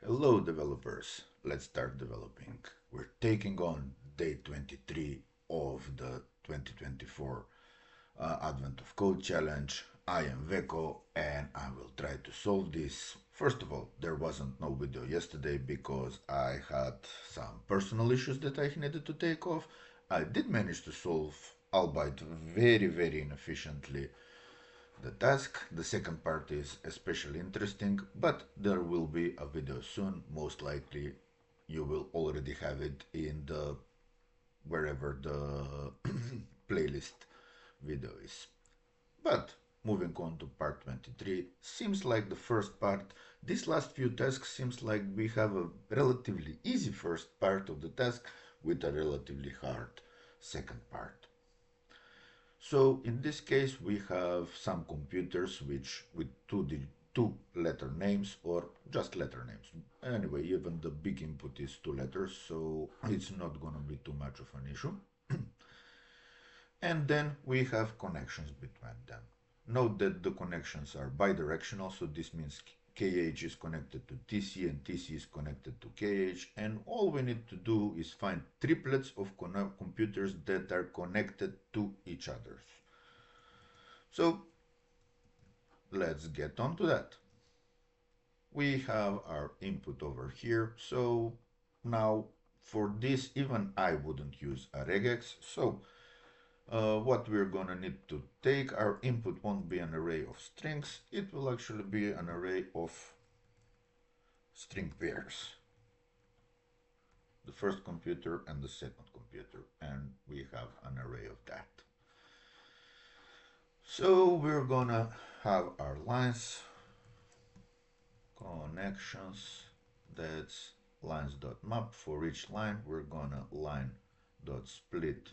Hello developers, let's start developing. We're taking on day 23 of the 2024 Advent of Code Challenge. I am Veko and I will try to solve this. First of all, there wasn't no video yesterday because I had some personal issues that I needed to take off. I did manage to solve, albeit very inefficiently, the task. The second part is especially interesting, but there will be a video soon. Most likely you will already have it in the wherever the playlist video is. But moving on to part 23, seems like the first part, these last few tasks seems like we have a relatively easy first part of the task with a relatively hard second part. So in this case we have some computers which with two letter names or just letter names. Anyway, even the big input is two letters, so it's not gonna be too much of an issue. And then we have connections between them. Note that the connections are bidirectional, so this means KH is connected to TC and TC is connected to KH, and all we need to do is find triplets of computers that are connected to each other. So let's get on to that. We have our input over here, so now for this even I wouldn't use a regex. So what we're gonna need to take, our input won't be an array of strings, it will actually be an array of string pairs. The first computer and the second computer, and we have an array of that. So we're gonna have our lines, connections, that's lines.map. For each line we're gonna line.split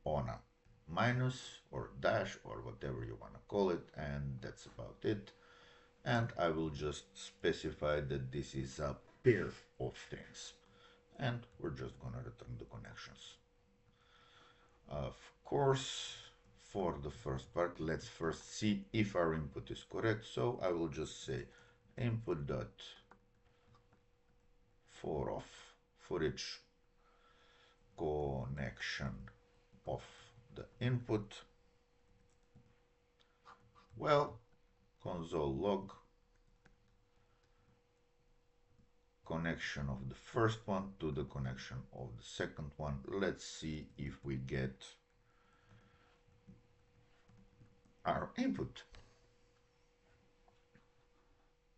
on a minus or dash or whatever you want to call it, and that's about it. And I will just specify that this is a pair of strings, and we're just gonna return the connections. Of course, for the first part, let's first see if our input is correct. So I will just say input dot for each connection of the input, well, console log connection of the first one to the connection of the second one. Let's see if we get our input.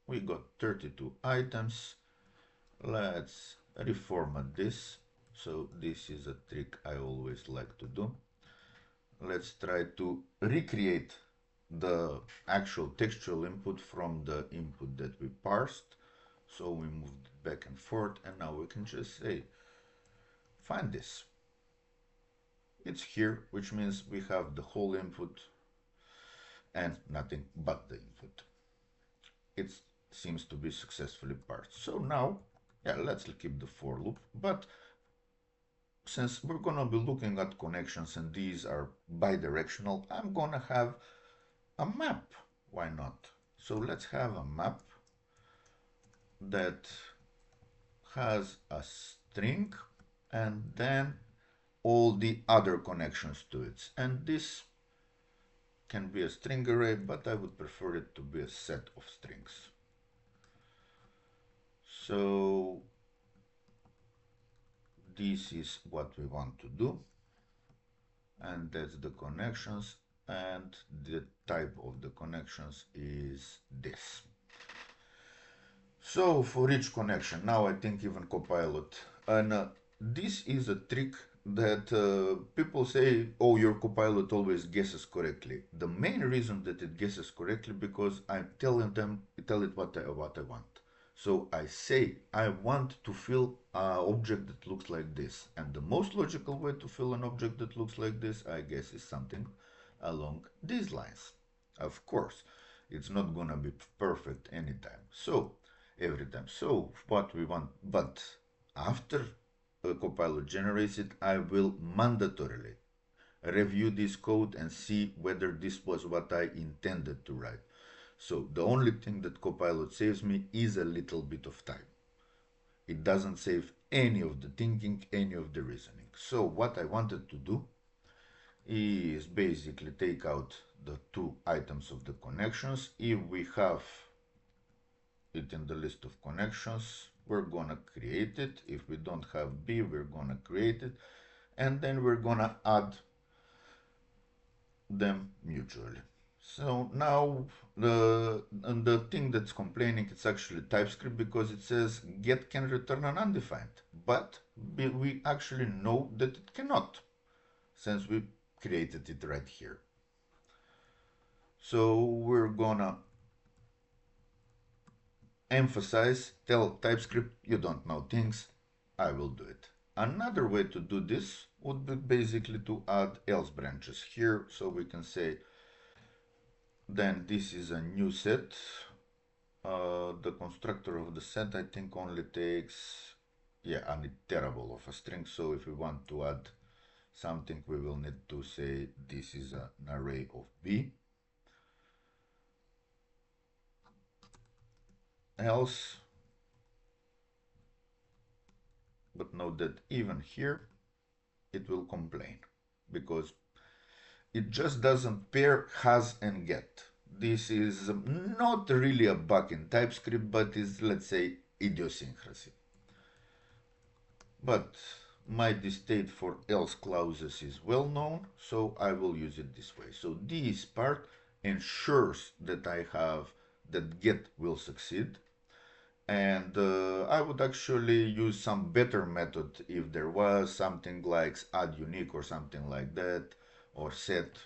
We got 32 items. Let's reformat this. So this is a trick I always like to do. Let's try to recreate the actual textual input from the input that we parsed. So we moved back and forth, and now we can just say, find this. It's here, which means we have the whole input and nothing but the input. It seems to be successfully parsed. So now, yeah, let's keep the for loop, but since we're gonna be looking at connections and these are bidirectional, I'm gonna have a map. Why not? So let's have a map that has a string and then all the other connections to it. And this can be a string array, but I would prefer it to be a set of strings. So this is what we want to do, and that's the connections, and the type of the connections is this. So for each connection, now I think even Copilot, and this is a trick that people say, oh, your Copilot always guesses correctly. The main reason that it guesses correctly because I'm telling it what I want. So I say I want to fill an object that looks like this, and the most logical way to fill an object that looks like this, I guess, is something along these lines. Of course, it's not gonna be perfect anytime. So every time. So what we want, but after Copilot generates it, I will mandatorily review this code and see whether this was what I intended to write. So the only thing that Copilot saves me is a little bit of time. It doesn't save any of the thinking, any of the reasoning. So what I wanted to do is basically take out the two items of the connections. If we have it in the list of connections, we're gonna create it. If we don't have B, we're gonna create it, and then we're gonna add them mutually. So now the thing that's complaining, it's actually TypeScript, because it says get can return an undefined, but we actually know that it cannot, since we created it right here. So we're gonna emphasize, tell TypeScript you don't know things, I will do it. Another way to do this would be basically to add else branches here, so we can say then this is a new set. The constructor of the set, I think, only takes, yeah, an iterable of a string. So if we want to add something, we will need to say this is an array of B. Else, but note that even here it will complain, because it just doesn't pair has and get. This is not really a bug in TypeScript, but is, let's say, idiosyncrasy. But my state for else clauses is well known, so I will use it this way. So this part ensures that I have that get will succeed, and I would actually use some better method if there was something like add unique or something like that, or set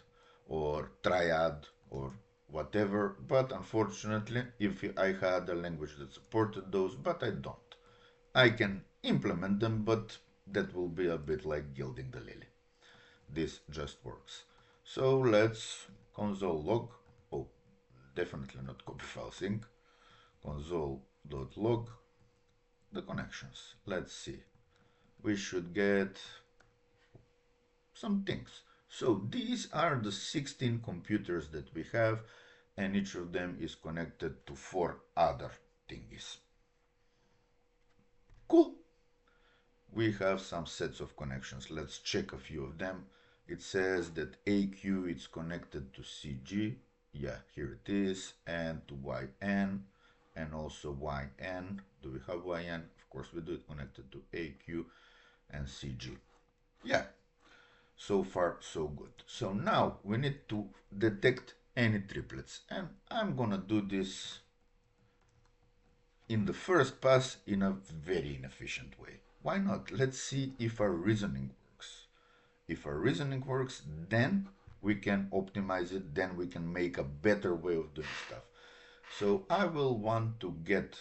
or triad or whatever, but unfortunately if I had a language that supported those, but I don't. I can implement them, but that will be a bit like gilding the lily. This just works. So let's console log, oh, definitely not copy file sync, console.log the connections. Let's see. We should get some things. So these are the 16 computers that we have, and each of them is connected to 4 other thingies. Cool. We have some sets of connections. Let's check a few of them. It says that AQ is connected to CG. Yeah, here it is, and to YN, and also YN. Do we have YN? Of course we do, it connected to AQ and CG. Yeah, so far so good. So now we need to detect any triplets, and I'm gonna do this in the first pass in a very inefficient way. Why not? Let's see if our reasoning works. If our reasoning works, then we can optimize it, then we can make a better way of doing stuff. So I will want to get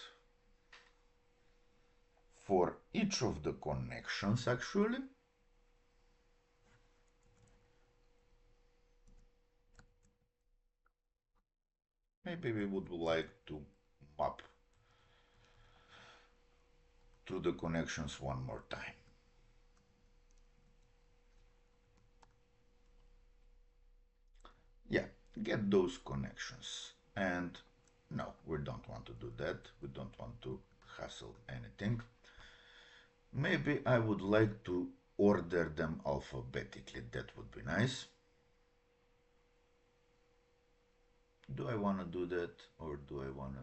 for each of the connections actually, maybe we would like to map through the connections one more time. Yeah, get those connections. And no, we don't want to do that. We don't want to hassle anything. Maybe I would like to order them alphabetically. That would be nice. Do I want to do that, or do I want to?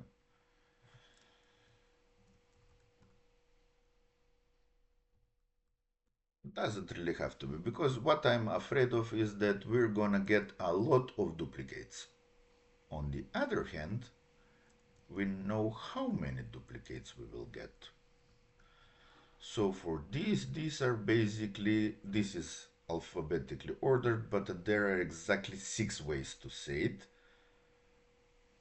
Doesn't really have to be, because what I'm afraid of is that we're gonna get a lot of duplicates. On the other hand, we know how many duplicates we will get. So for these are basically, this is alphabetically ordered, but there are exactly 6 ways to say it.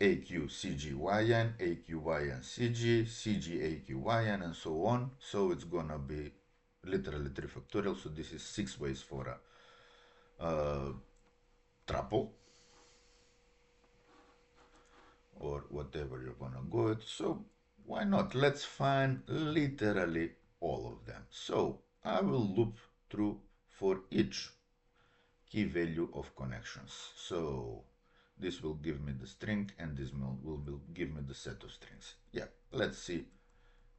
AQ, CG, YN, AQ, YN, CG, CG, AQ, YN, and so on. So it's gonna be literally 3 factorial. So this is 6 ways for a triple, or whatever you're gonna go with. So why not? Let's find literally all of them. So I will loop through for each key value of connections. So this will give me the string, and this will give me the set of strings. Yeah, let's see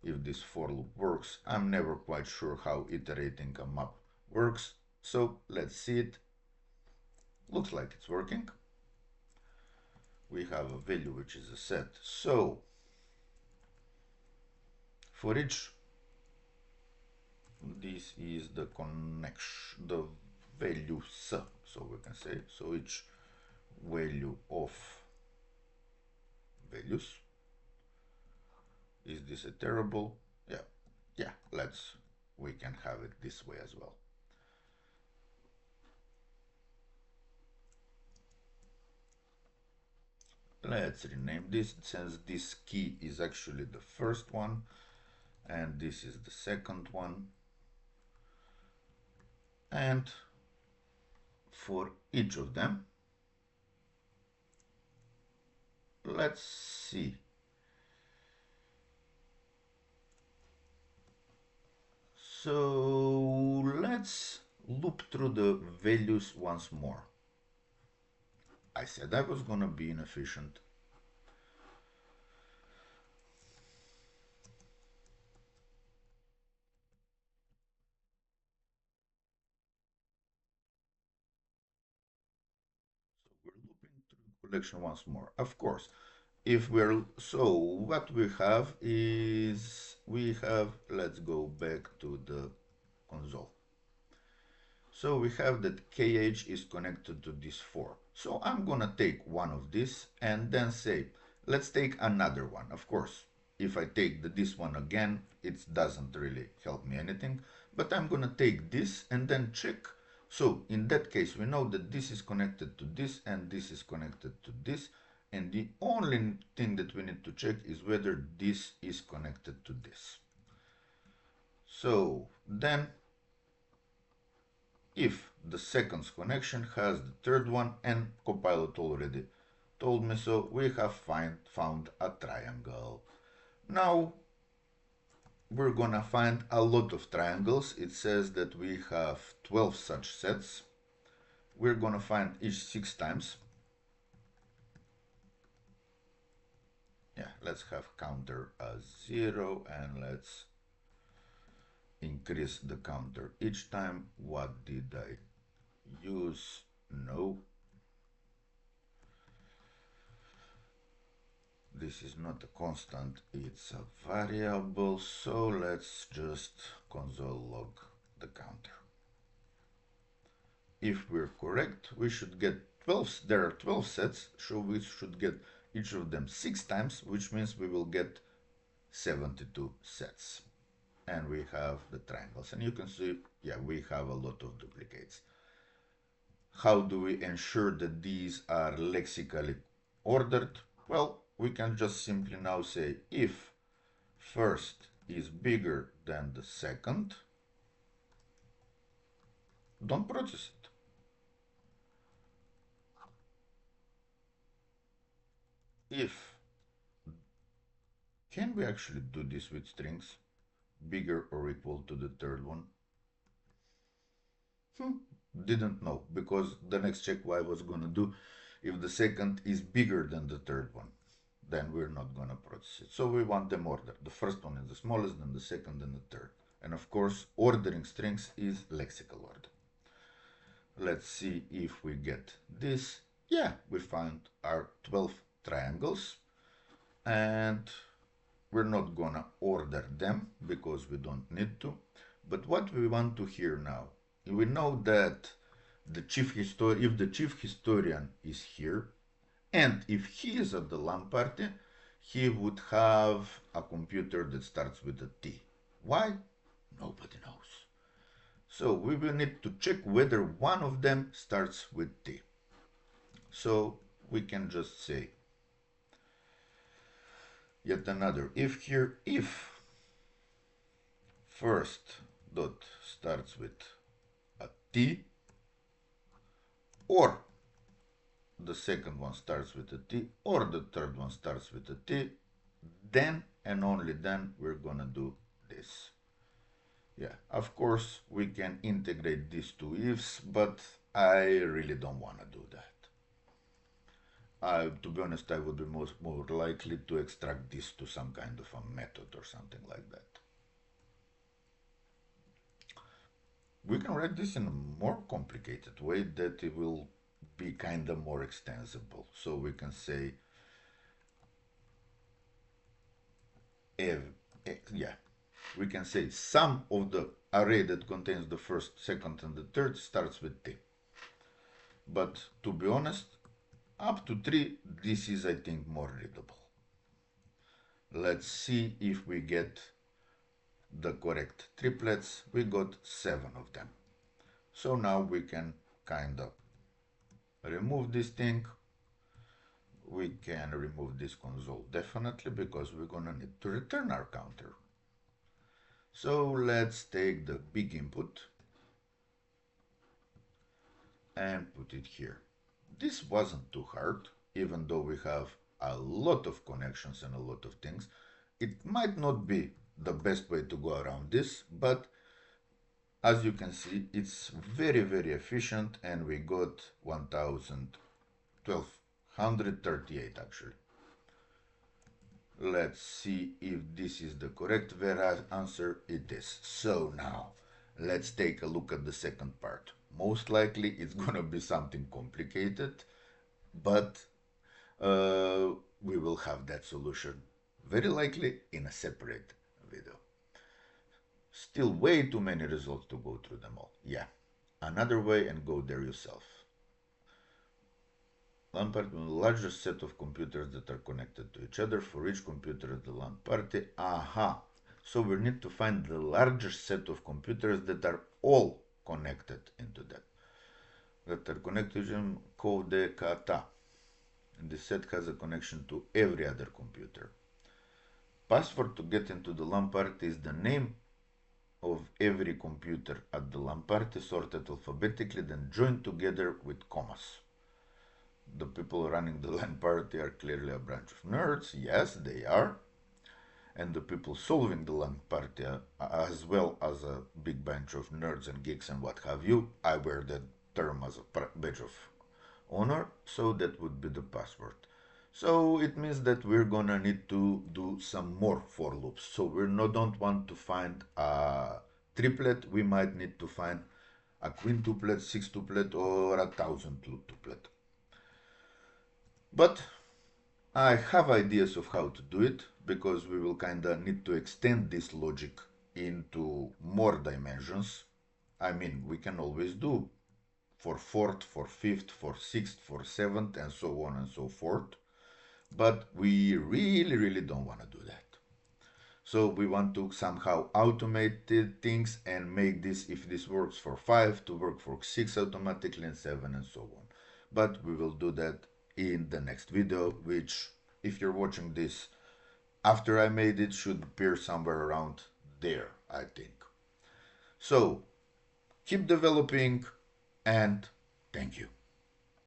if this for loop works. I'm never quite sure how iterating a map works, so let's see it. Looks like it's working. We have a value which is a set. So for each, this is the connection, the values, so we can say, so each value of values, is this iterable? Yeah, yeah, we can have it this way as well. Let's rename this, since this key is actually the first one and this is the second one. And for each of them, let's see. So let's loop through the values once more. I said I was gonna be inefficient. So we're looping through the collection once more. Of course, if we're, so what we have is, let's go back to the console. So we have that KH is connected to this 4. So I'm gonna take one of this and then say, let's take another one. Of course, if I take this one again, it doesn't really help me anything, but I'm gonna take this and then check. So in that case, we know that this is connected to this and this is connected to this. And the only thing that we need to check is whether this is connected to this. So then if the second connection has the third one, and Copilot already told me so, we have found a triangle. Now we're gonna find a lot of triangles. It says that we have 12 such sets. We're gonna find each 6 times. Yeah, let's have counter as 0 and let's increase the counter each time. What did I use? No. This is not a constant, it's a variable, so let's just console log the counter. If we're correct, we should get 12, there are 12 sets, so we should get each of them 6 times, which means we will get 72 sets. And we have the triangles, and you can see, yeah, we have a lot of duplicates. How do we ensure that these are lexically ordered? Well, we can just simply now say if first is bigger than the second, don't process it. If, can we actually do this with strings? Bigger or equal to the third one? Didn't know, because the next check I was gonna do, if the second is bigger than the third one, then we're not gonna process it. So we want them ordered. The first one is the smallest, then the second, then the third. And of course, ordering strings is lexical order. Let's see if we get this. Yeah, we found our 12 triangles, and we're not gonna order them because we don't need to. But what we want to hear now, we know that if the chief historian is here, and if he is at the LAN party, he would have a computer that starts with a T. Why? Nobody knows. So we will need to check whether one of them starts with T. So we can just say yet another if here, if first dot starts with a T, or the second one starts with a T, or the third one starts with a T, then and only then we're gonna do this. Yeah, of course we can integrate these two ifs, but I really don't want to do that. To be honest, I would be more likely to extract this to some kind of a method or something like that. We can write this in a more complicated way that it will be kind of more extensible. So we can say, yeah, we can say sum of the array that contains the first, second, and the third starts with t. But to be honest, up to 3, this is, I think, more readable. Let's see if we get the correct triplets. We got 7 of them. So now we can kind of remove this thing. We can remove this console definitely because we're gonna need to return our counter. So let's take the big input and put it here. This wasn't too hard, even though we have a lot of connections and a lot of things. It might not be the best way to go around this, but as you can see, it's very, very efficient, and we got 1238 actually. Let's see if this is the correct answer. It is. So now, let's take a look at the second part. Most likely it's gonna be something complicated, but we will have that solution very likely in a separate video. Still way too many results to go through them all. Yeah, another way and go there yourself. LAN party with the largest set of computers that are connected to each other for each computer at the LAN party. Aha! So we need to find the largest set of computers that are all connected into that. That are connected to code kata. And this set has a connection to every other computer. Password to get into the LAN party is the name of every computer at the LAN party sorted alphabetically, then joined together with commas. The people running the LAN party are clearly a bunch of nerds. Yes, they are. And the people solving the LAN party as well as a big bunch of nerds and geeks and what have you. I wear that term as a badge of honor, so that would be the password. So it means that we're gonna need to do some more for loops. So don't want to find a triplet, we might need to find a quintuplet, sextuplet, or a thousandtuplet. But I have ideas of how to do it, because we will kinda need to extend this logic into more dimensions. I mean, we can always do for fourth, for fifth, for sixth, for seventh, and so on and so forth. But we really don't want to do that. So we want to somehow automate things and make this, if this works for 5, to work for 6 automatically, and 7, and so on. But we will do that in the next video, which, if you're watching this after I made it, should appear somewhere around there, I think. So keep developing, and thank you.